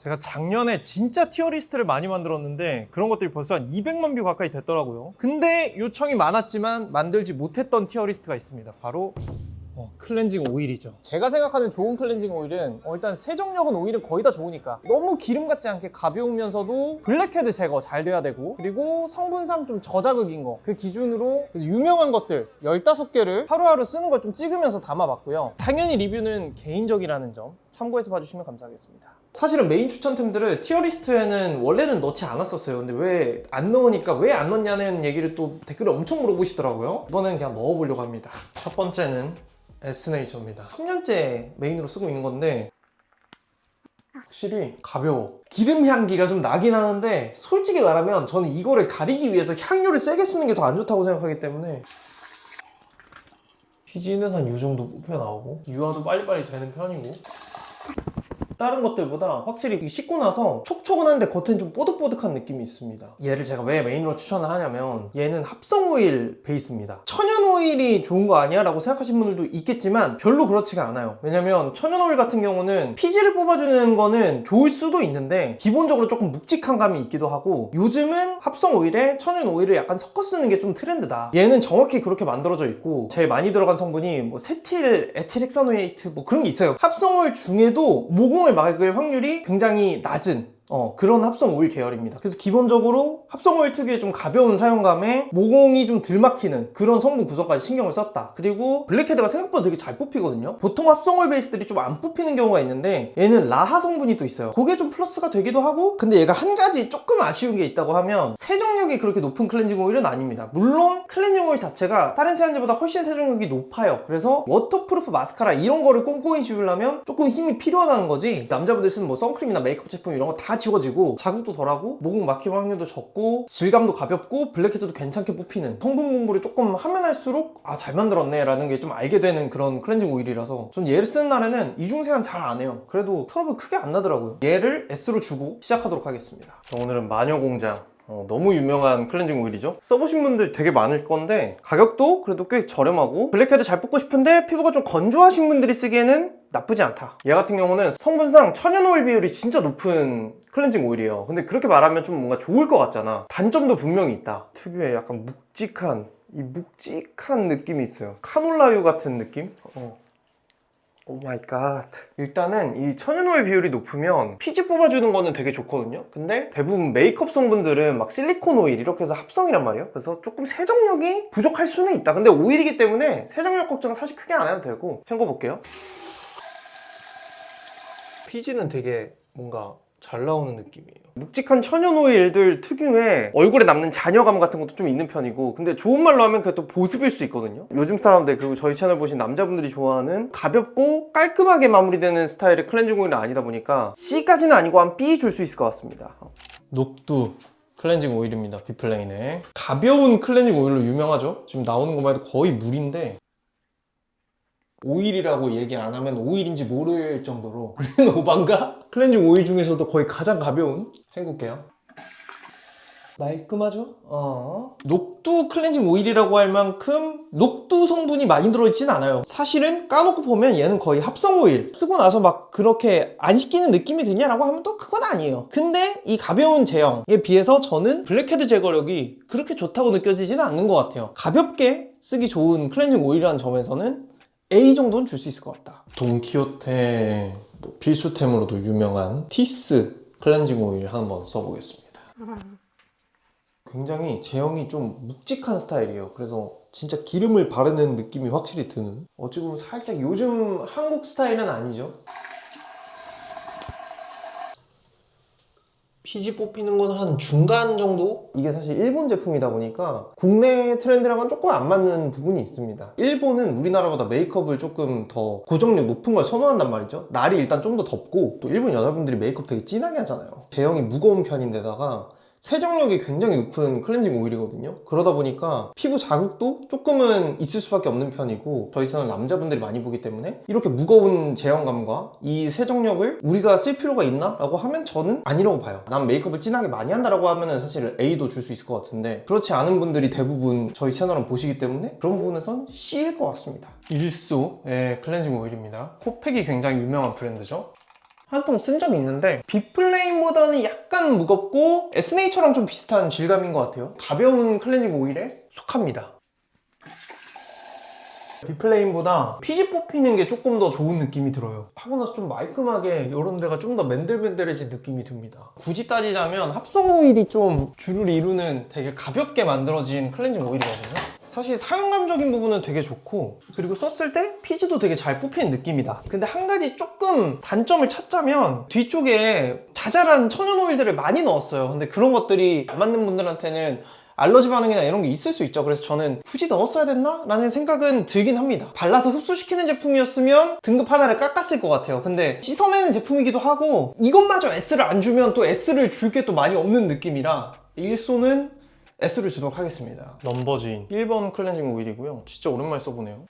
제가 작년에 진짜 티어리스트를 많이 만들었는데 그런 것들이 벌써 한 200만 뷰 가까이 됐더라고요. 근데 요청이 많았지만 만들지 못했던 티어리스트가 있습니다. 바로 클렌징 오일이죠. 제가 생각하는 좋은 클렌징 오일은 일단 세정력은 오일은 거의 다 좋으니까 너무 기름 같지 않게 가벼우면서도 블랙헤드 제거 잘 돼야 되고, 그리고 성분상 좀 저자극인 거 그 기준으로 유명한 것들 15개를 하루하루 쓰는 걸 좀 찍으면서 담아봤고요. 당연히 리뷰는 개인적이라는 점 참고해서 봐주시면 감사하겠습니다. 사실은 메인 추천템들을 티어리스트에는 원래는 넣지 않았었어요. 근데 왜 안 넣으니까 왜 안 넣냐는 얘기를 또 댓글에 엄청 물어보시더라고요. 이번에는 그냥 넣어보려고 합니다. 첫 번째는 에스네이처입니다. 3년째 메인으로 쓰고 있는 건데 확실히 가벼워. 기름 향기가 좀 나긴 하는데 솔직히 말하면 저는 이거를 가리기 위해서 향료를 세게 쓰는 게 더 안 좋다고 생각하기 때문에 피지는 한 이 정도 뽑혀 나오고 유화도 빨리빨리 되는 편이고, 다른 것들보다 확실히 씻고 나서 촉촉은 한데 겉엔 좀 뽀득뽀득한 느낌이 있습니다. 얘를 제가 왜 메인으로 추천을 하냐면 얘는 합성 오일 베이스입니다. 천연 오일이 좋은 거 아니야? 라고 생각하시는 분들도 있겠지만 별로 그렇지가 않아요. 왜냐면 천연 오일 같은 경우는 피지를 뽑아주는 거는 좋을 수도 있는데 기본적으로 조금 묵직한 감이 있기도 하고, 요즘은 합성 오일에 천연 오일을 약간 섞어 쓰는 게 좀 트렌드다. 얘는 정확히 그렇게 만들어져 있고 제일 많이 들어간 성분이 뭐 세틸 에틸헥사노에이트 뭐 그런 게 있어요. 합성 오일 중에도 모공을 막을 확률이 굉장히 낮은 그런 합성 오일 계열입니다. 그래서 기본적으로 합성 오일 특유의 좀 가벼운 사용감에 모공이 좀 덜 막히는 그런 성분 구성까지 신경을 썼다. 그리고 블랙헤드가 생각보다 되게 잘 뽑히거든요. 보통 합성 오일 베이스들이 좀 안 뽑히는 경우가 있는데 얘는 라하 성분이 또 있어요. 그게 좀 플러스가 되기도 하고, 근데 얘가 한 가지 조금 아쉬운 게 있다고 하면 세정력이 그렇게 높은 클렌징 오일은 아닙니다. 물론 클렌징 오일 자체가 다른 세안제보다 훨씬 세정력이 높아요. 그래서 워터프루프 마스카라 이런 거를 꼼꼼히 지우려면 조금 힘이 필요하다는 거지, 남자분들 쓰는 뭐 선크림이나 메이크업 제품 이런 거 다 지워지고 자극도 덜하고 모공 막힘 확률도 적고 질감도 가볍고 블랙헤드도 괜찮게 뽑히는, 성분 공부를 조금 하면 할수록 잘 만들었네 라는 게 좀 알게 되는 그런 클렌징 오일이라서 전 얘를 쓰는 날에는 이중세안 잘 안 해요. 그래도 트러블 크게 안 나더라고요. 얘를 S로 주고 시작하도록 하겠습니다. 오늘은 마녀공장 너무 유명한 클렌징 오일이죠. 써보신 분들 되게 많을 건데 가격도 그래도 꽤 저렴하고, 블랙헤드 잘 뽑고 싶은데 피부가 좀 건조하신 분들이 쓰기에는 나쁘지 않다. 얘 같은 경우는 성분상 천연 오일 비율이 진짜 높은 클렌징 오일이에요. 근데 그렇게 말하면 좀 뭔가 좋을 것 같잖아. 단점도 분명히 있다. 특유의 약간 묵직한 느낌이 있어요. 카놀라유 같은 느낌? 오 마이 갓. 일단은 이 천연 오일 비율이 높으면 피지 뽑아주는 거는 되게 좋거든요. 근데 대부분 메이크업 성분들은 막 실리콘 오일 이렇게 해서 합성이란 말이에요. 그래서 조금 세정력이 부족할 수는 있다. 근데 오일이기 때문에 세정력 걱정은 사실 크게 안 해도 되고, 헹궈볼게요. 피지는 되게 뭔가 잘 나오는 느낌이에요. 묵직한 천연 오일들 특유의 얼굴에 남는 잔여감 같은 것도 좀 있는 편이고, 근데 좋은 말로 하면 그게 또 보습일 수 있거든요. 요즘 사람들, 그리고 저희 채널 보신 남자분들이 좋아하는 가볍고 깔끔하게 마무리되는 스타일의 클렌징 오일은 아니다 보니까 C까지는 아니고 한 B 줄 수 있을 것 같습니다. 녹두 클렌징 오일입니다. 비플레인의 가벼운 클렌징 오일로 유명하죠. 지금 나오는 것만 해도 거의 물인데 오일이라고 얘기 안 하면 오일인지 모를 정도로 우리는 오반가? 클렌징 오일 중에서도 거의 가장 가벼운. 헹굴게요. 말끔하죠? 녹두 클렌징 오일이라고 할 만큼 녹두 성분이 많이 들어있진 않아요. 사실은 까놓고 보면 얘는 거의 합성 오일. 쓰고 나서 막 그렇게 안 씻기는 느낌이 드냐라고 하면 또 그건 아니에요. 근데 이 가벼운 제형에 비해서 저는 블랙헤드 제거력이 그렇게 좋다고 느껴지지는 않는 것 같아요. 가볍게 쓰기 좋은 클렌징 오일이라는 점에서는 A 정도는 줄 수 있을 것 같다. 돈키호테 필수템으로도 유명한 티스 클렌징 오일 한번 써보겠습니다. 굉장히 제형이 좀 묵직한 스타일이에요. 그래서 진짜 기름을 바르는 느낌이 확실히 드는, 어찌 보면 살짝 요즘 한국 스타일은 아니죠. 피지 뽑히는 건 한 중간 정도? 이게 사실 일본 제품이다 보니까 국내 트렌드랑은 조금 안 맞는 부분이 있습니다. 일본은 우리나라보다 메이크업을 조금 더 고정력 높은 걸 선호한단 말이죠. 날이 일단 좀 더 덥고, 또 일본 여자분들이 메이크업 되게 진하게 하잖아요. 제형이 무거운 편인데다가 세정력이 굉장히 높은 클렌징 오일이거든요. 그러다 보니까 피부 자극도 조금은 있을 수밖에 없는 편이고, 저희 채널 남자분들이 많이 보기 때문에 이렇게 무거운 제형감과 이 세정력을 우리가 쓸 필요가 있나? 라고 하면 저는 아니라고 봐요. 난 메이크업을 진하게 많이 한다라고 하면 사실 A도 줄 수 있을 것 같은데, 그렇지 않은 분들이 대부분 저희 채널을 보시기 때문에 그런 부분에선 C일 것 같습니다. 일소의 클렌징 오일입니다. 코팩이 굉장히 유명한 브랜드죠. 한 통 쓴 적이 있는데 빅플레임보다는 약간 무겁고 에스네이처랑 좀 비슷한 질감인 것 같아요. 가벼운 클렌징 오일에 속합니다. 빅플레임보다 피지 뽑히는 게 조금 더 좋은 느낌이 들어요. 하고 나서 좀 말끔하게 이런 데가 좀 더 맨들맨들해진 느낌이 듭니다. 굳이 따지자면 합성 오일이 좀 주를 이루는 되게 가볍게 만들어진 클렌징 오일이거든요. 사실 사용감적인 부분은 되게 좋고, 그리고 썼을 때 피지도 되게 잘 뽑히는 느낌이다. 근데 한 가지 조금 단점을 찾자면 뒤쪽에 자잘한 천연 오일들을 많이 넣었어요. 근데 그런 것들이 안 맞는 분들한테는 알러지 반응이나 이런 게 있을 수 있죠. 그래서 저는 굳이 넣었어야 됐나? 라는 생각은 들긴 합니다. 발라서 흡수시키는 제품이었으면 등급 하나를 깎았을 것 같아요. 근데 씻어내는 제품이기도 하고 이것마저 S를 안 주면 또 S를 줄 게 또 많이 없는 느낌이라 일소는 S를 주도록 하겠습니다. 넘버진 1번 클렌징 오일이고요. 진짜 오랜만에 써보네요.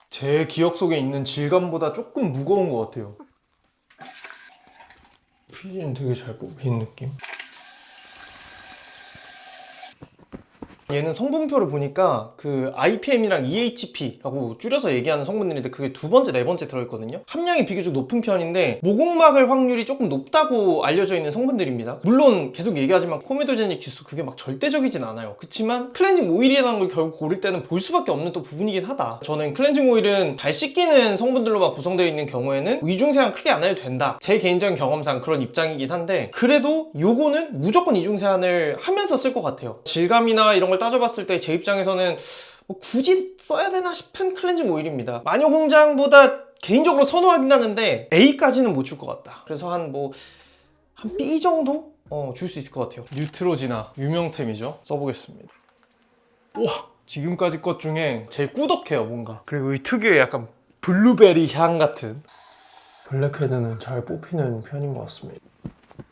제 기억 속에 있는 질감보다 조금 무거운 것 같아요. 피지는 되게 잘 뽑힌 느낌. 얘는 성분표를 보니까 그 IPM이랑 EHP라고 줄여서 얘기하는 성분들인데 그게 두 번째, 네 번째 들어있거든요. 함량이 비교적 높은 편인데 모공막을 확률이 조금 높다고 알려져 있는 성분들입니다. 물론 계속 얘기하지만 코메도제닉 지수 그게 막 절대적이진 않아요. 그치만 클렌징 오일이라는 걸 결국 고를 때는 볼 수밖에 없는 또 부분이긴 하다. 저는 클렌징 오일은 잘 씻기는 성분들로만 구성되어 있는 경우에는 이중세안 크게 안 해도 된다. 제 개인적인 경험상 그런 입장이긴 한데 그래도 요거는 무조건 이중세안을 하면서 쓸 것 같아요. 질감이나 이런 걸 따져봤을 때 제 입장에서는 뭐 굳이 써야 되나 싶은 클렌징 오일입니다. 마녀공장보다 개인적으로 선호하긴 하는데 A까지는 못 줄 것 같다. 그래서 한 B 정도? 줄 수 있을 것 같아요. 뉴트로지나 유명템이죠. 써보겠습니다. 우와, 지금까지 것 중에 제일 꾸덕해요 뭔가. 그리고 이 특유의 약간 블루베리 향 같은. 블랙헤드는 잘 뽑히는 편인 것 같습니다.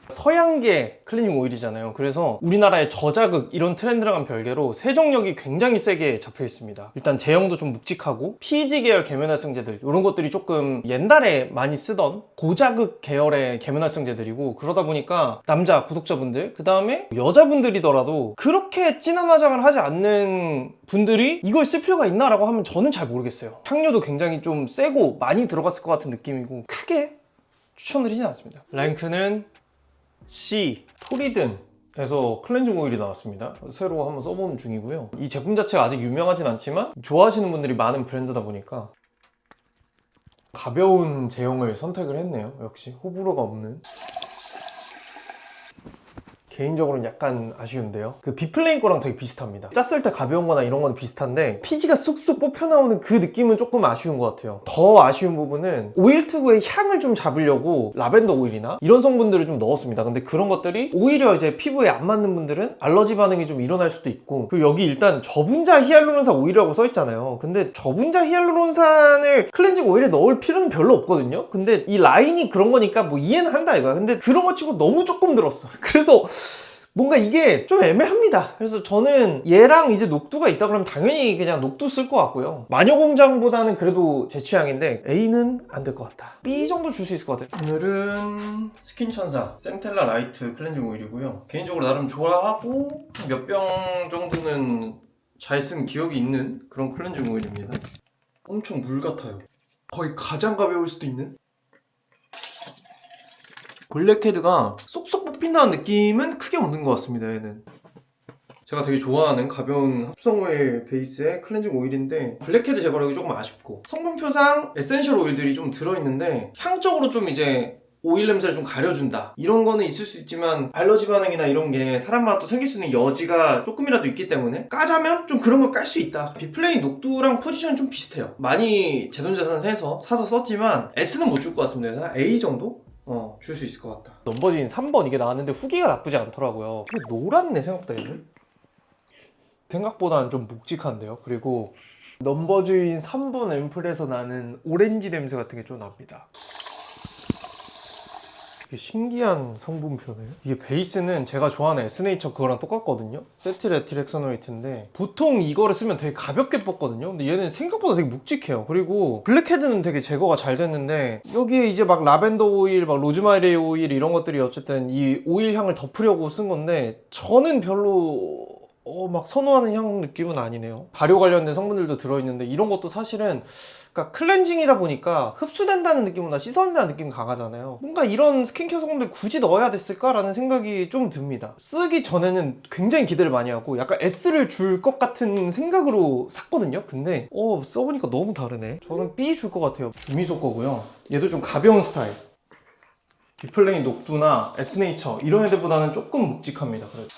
서양계 클리닝 오일이잖아요. 그래서 우리나라의 저자극 이런 트렌드랑은 별개로 세정력이 굉장히 세게 잡혀 있습니다. 일단 제형도 좀 묵직하고 PG 계열 계면활성제들 이런 것들이 조금 옛날에 많이 쓰던 고자극 계열의 계면활성제들이고, 그러다 보니까 남자 구독자분들 그 다음에 여자분들이더라도 그렇게 진한 화장을 하지 않는 분들이 이걸 쓸 필요가 있나 라고 하면 저는 잘 모르겠어요. 향료도 굉장히 좀 세고 많이 들어갔을 것 같은 느낌이고 크게 추천드리진 않습니다. 랭크는 C, 토리든에서 클렌징 오일이 나왔습니다. 새로 한번 써보는 중이고요. 이 제품 자체가 아직 유명하진 않지만 좋아하시는 분들이 많은 브랜드다 보니까 가벼운 제형을 선택을 했네요. 역시 호불호가 없는. 개인적으로는 약간 아쉬운데요. 그 빅플레임 거랑 되게 비슷합니다. 짰을 때 가벼운 거나 이런 건 비슷한데 피지가 쑥쑥 뽑혀 나오는 그 느낌은 조금 아쉬운 것 같아요. 더 아쉬운 부분은 오일 특유의 향을 좀 잡으려고 라벤더 오일이나 이런 성분들을 좀 넣었습니다. 근데 그런 것들이 오히려 이제 피부에 안 맞는 분들은 알러지 반응이 좀 일어날 수도 있고, 그리고 여기 일단 저분자 히알루론산 오일이라고 써 있잖아요. 근데 저분자 히알루론산을 클렌징 오일에 넣을 필요는 별로 없거든요. 근데 이 라인이 그런 거니까 뭐 이해는 한다 이거야. 근데 그런 거 치고 너무 조금 들었어. 그래서 뭔가 이게 좀 애매합니다. 그래서 저는 얘랑 이제 녹두가 있다 그러면 당연히 그냥 녹두 쓸 것 같고요. 마녀공장보다는 그래도 제 취향인데 A는 안 될 것 같다. B 정도 줄 수 있을 것 같아요. 오늘은 스킨천사 센텔라 라이트 클렌징 오일이고요. 개인적으로 나름 좋아하고 몇 병 정도는 잘 쓴 기억이 있는 그런 클렌징 오일입니다. 엄청 물 같아요. 거의 가장 가벼울 수도 있는? 블랙헤드가 쏙쏙 뽑힌다는 느낌은 크게 없는 것 같습니다. 얘는 제가 되게 좋아하는 가벼운 합성오일 베이스의 클렌징 오일인데 블랙헤드 제거력이 조금 아쉽고, 성분표상 에센셜 오일들이 좀 들어있는데 향적으로 좀 이제 오일 냄새를 좀 가려준다 이런 거는 있을 수 있지만 알러지 반응이나 이런 게 사람마다 또 생길 수 있는 여지가 조금이라도 있기 때문에 까자면 좀 그런 걸 깔 수 있다. 빅플레이 녹두랑 포지션이 좀 비슷해요. 많이 제돈제산해서 사서 썼지만 S는 못 줄 것 같습니다. A 정도? 줄 수 있을 것 같다. 넘버진 3번 이게 나왔는데 후기가 나쁘지 않더라고요. 이게 노랗네 생각보다. 얘는 생각보다는 좀 묵직한데요. 그리고 넘버주인 3번 앰플에서 나는 오렌지 냄새 같은 게 좀 납니다. 이게 신기한 성분표네요. 이게 베이스는 제가 좋아하는 에스네이처 그거랑 똑같거든요. 세틸에틸헥사노이트인데 보통 이거를 쓰면 되게 가볍게 뽑거든요. 근데 얘는 생각보다 되게 묵직해요. 그리고 블랙헤드는 되게 제거가 잘 됐는데 여기에 이제 막 라벤더 오일, 막 로즈마리 오일 이런 것들이 어쨌든 이 오일 향을 덮으려고 쓴 건데 저는 별로 막 선호하는 향 느낌은 아니네요. 발효 관련된 성분들도 들어있는데 이런 것도 사실은 그러니까 클렌징이다 보니까 흡수된다는 느낌보다 씻어낸다는 느낌이 강하잖아요. 뭔가 이런 스킨케어 성분들 굳이 넣어야 됐을까라는 생각이 좀 듭니다. 쓰기 전에는 굉장히 기대를 많이 하고 약간 S를 줄 것 같은 생각으로 샀거든요. 근데 써보니까 너무 다르네. 저는 B 줄 것 같아요. 주미소 거고요. 얘도 좀 가벼운 스타일. 비플레인 녹두나 에스네이처 이런 애들보다는 조금 묵직합니다. 그래도.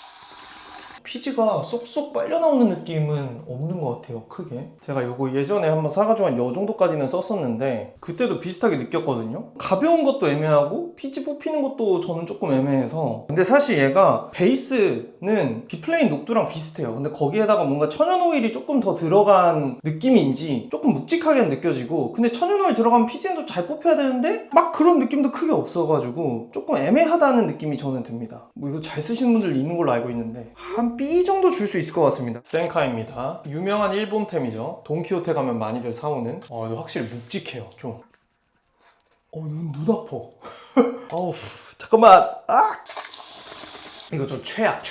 피지가 쏙쏙 빨려 나오는 느낌은 없는 것 같아요, 크게. 제가 이거 예전에 한번 사가지고 한 요 정도까지는 썼었는데 그때도 비슷하게 느꼈거든요. 가벼운 것도 애매하고 피지 뽑히는 것도 저는 조금 애매해서. 근데 사실 얘가 베이스는 비플레인 녹두랑 비슷해요. 근데 거기에다가 뭔가 천연 오일이 조금 더 들어간 느낌인지 조금 묵직하게 느껴지고, 근데 천연 오일 들어가면 피지도 잘 뽑혀야 되는데 막 그런 느낌도 크게 없어가지고 조금 애매하다는 느낌이 저는 듭니다. 뭐 이거 잘 쓰시는 분들 있는 걸로 알고 있는데 한 B 정도 줄 수 있을 것 같습니다. 센카입니다. 유명한 일본템이죠. 돈키호테 가면 많이들 사오는. 이거 확실히 묵직해요, 좀. 눈 아파. 잠깐만. 이거 좀 최악.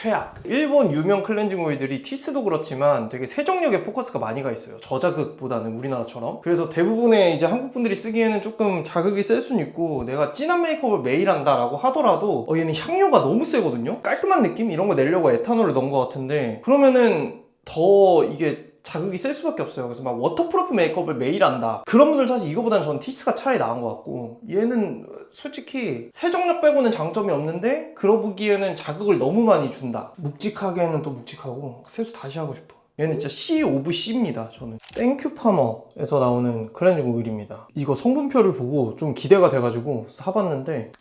일본 유명 클렌징 오일들이 티스도 그렇지만 되게 세정력에 포커스가 많이 가 있어요. 저자극보다는 우리나라처럼. 그래서 대부분의 이제 한국 분들이 쓰기에는 조금 자극이 셀 수는 있고, 내가 진한 메이크업을 매일 한다라고 하더라도 얘는 향료가 너무 세거든요. 깔끔한 느낌 이런 거 내려고 에탄올을 넣은 것 같은데, 그러면은 더 이게 자극이 셀 수밖에 없어요. 그래서 막 워터프루프 메이크업을 매일 한다, 그런 분들 사실 이거보다는 저는 티스가 차라리 나은 것 같고, 얘는 솔직히 세정력 빼고는 장점이 없는데 그러보기에는 자극을 너무 많이 준다. 묵직하게는 또 묵직하고. 세수 다시 하고 싶어. 얘는 진짜 C 오브 C입니다. 저는 땡큐 파머에서 나오는 클렌징 오일입니다. 이거 성분표를 보고 좀 기대가 돼가지고 사봤는데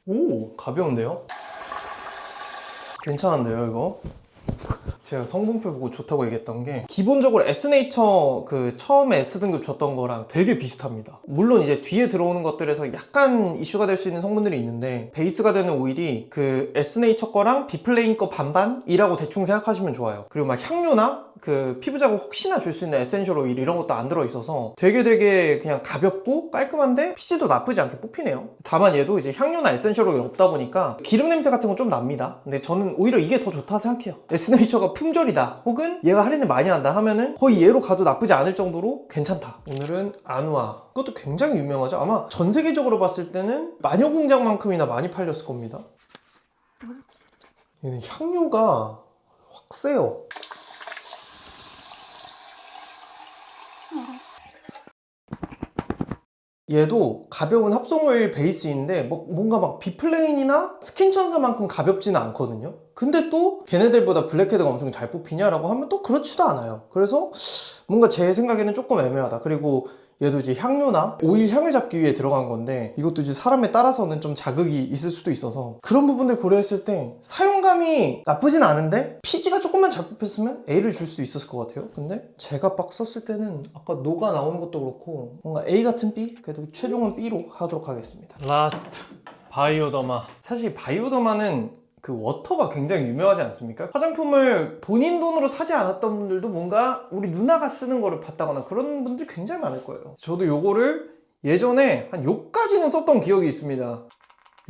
오, 가벼운데요? 괜찮은데요, 이거? 제가 성분표 보고 좋다고 얘기했던 게, 기본적으로 에스네이처 그 처음에 S등급 줬던 거랑 되게 비슷합니다. 물론 이제 뒤에 들어오는 것들에서 약간 이슈가 될 수 있는 성분들이 있는데, 베이스가 되는 오일이 그 에스네이처 거랑 비플레인 거 반반이라고 대충 생각하시면 좋아요. 그리고 막 향료나 그 피부 자극 혹시나 줄 수 있는 에센셜 오일 이런 것도 안 들어있어서 되게 그냥 가볍고 깔끔한데 피지도 나쁘지 않게 뽑히네요. 다만 얘도 이제 향료나 에센셜 오일 없다 보니까 기름 냄새 같은 건 좀 납니다. 근데 저는 오히려 이게 더 좋다 생각해요. 에스네이처가 품절이다, 혹은 얘가 할인을 많이 한다 하면은 거의 얘로 가도 나쁘지 않을 정도로 괜찮다. 오늘은 아누아, 그것도 굉장히 유명하죠. 아마 전 세계적으로 봤을 때는 마녀공장만큼이나 많이 팔렸을 겁니다. 얘는 향료가 확 세요. 얘도 가벼운 합성오일 베이스인데 뭔가 막 비플레인이나 스킨천사만큼 가볍지는 않거든요. 근데 또 걔네들보다 블랙헤드가 엄청 잘 뽑히냐라고 하면 또 그렇지도 않아요. 그래서 뭔가 제 생각에는 조금 애매하다. 그리고 얘도 이제 향료나 오일 향을 잡기 위해 들어간 건데, 이것도 이제 사람에 따라서는 좀 자극이 있을 수도 있어서 그런 부분들 고려했을 때 사용감이 나쁘진 않은데 피지가 조금만 잘 뽑혔으면 A를 줄 수도 있었을 것 같아요. 근데 제가 막 썼을 때는 아까 노가 나오는 것도 그렇고 뭔가 A 같은 B? 그래도 최종은 B로 하도록 하겠습니다. 라스트 바이오더마. 사실 바이오더마는 그 워터가 굉장히 유명하지 않습니까? 화장품을 본인 돈으로 사지 않았던 분들도 뭔가 우리 누나가 쓰는 거를 봤다거나 그런 분들이 굉장히 많을 거예요. 저도 요거를 예전에 한 요까지는 썼던 기억이 있습니다.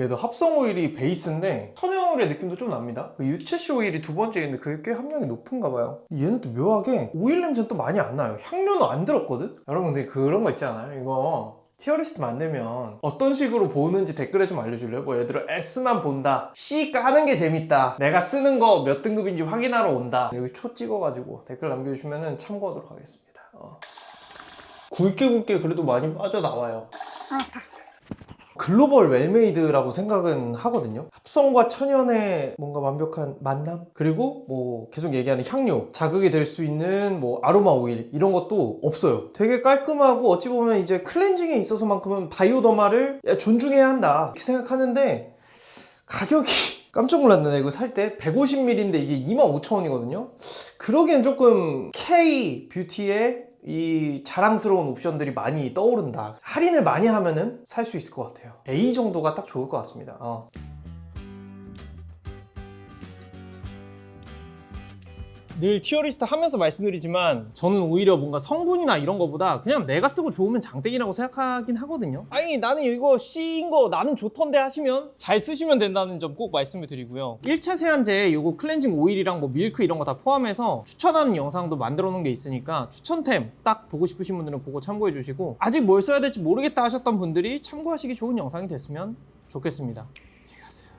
얘도 합성 오일이 베이스인데 천연 오일의 느낌도 좀 납니다. 유채씨 오일이 두 번째인데 그게 꽤 함량이 높은가 봐요. 얘는 또 묘하게 오일 냄새는 또 많이 안 나요. 향료는 안 들었거든? 여러분 근데 그런 거 있잖아요. 이거 티어리스트 만들면 어떤 식으로 보는지 댓글에 좀 알려줄래요? 뭐 예를 들어 S만 본다, C 까는 게 재밌다, 내가 쓰는 거 몇 등급인지 확인하러 온다, 여기 초 찍어가지고 댓글 남겨주시면 참고하도록 하겠습니다. 굵게 그래도 많이 빠져나와요. 글로벌 웰메이드라고 생각은 하거든요. 합성과 천연의 뭔가 완벽한 만남? 그리고 뭐 계속 얘기하는 향료, 자극이 될 수 있는 뭐 아로마 오일 이런 것도 없어요. 되게 깔끔하고 어찌 보면 이제 클렌징에 있어서만큼은 바이오더마를 존중해야 한다 이렇게 생각하는데, 가격이 깜짝 놀랐네. 이거 살 때 150ml인데 이게 25,000원이거든요 그러기엔 조금 K 뷰티의 이 자랑스러운 옵션들이 많이 떠오른다. 할인을 많이 하면은 살 수 있을 것 같아요. A 정도가 딱 좋을 것 같습니다. 늘 티어리스트 하면서 말씀드리지만 저는 오히려 뭔가 성분이나 이런 거보다 그냥 내가 쓰고 좋으면 장땡이라고 생각하긴 하거든요. 아니 나는 이거 C인 거 나는 좋던데 하시면 잘 쓰시면 된다는 점 꼭 말씀을 드리고요. 1차 세안제 요거 클렌징 오일이랑 뭐 밀크 이런 거 다 포함해서 추천하는 영상도 만들어 놓은 게 있으니까 추천템 딱 보고 싶으신 분들은 그거 참고해 주시고 아직 뭘 써야 될지 모르겠다 하셨던 분들이 참고하시기 좋은 영상이 됐으면 좋겠습니다. 안녕히 가세요.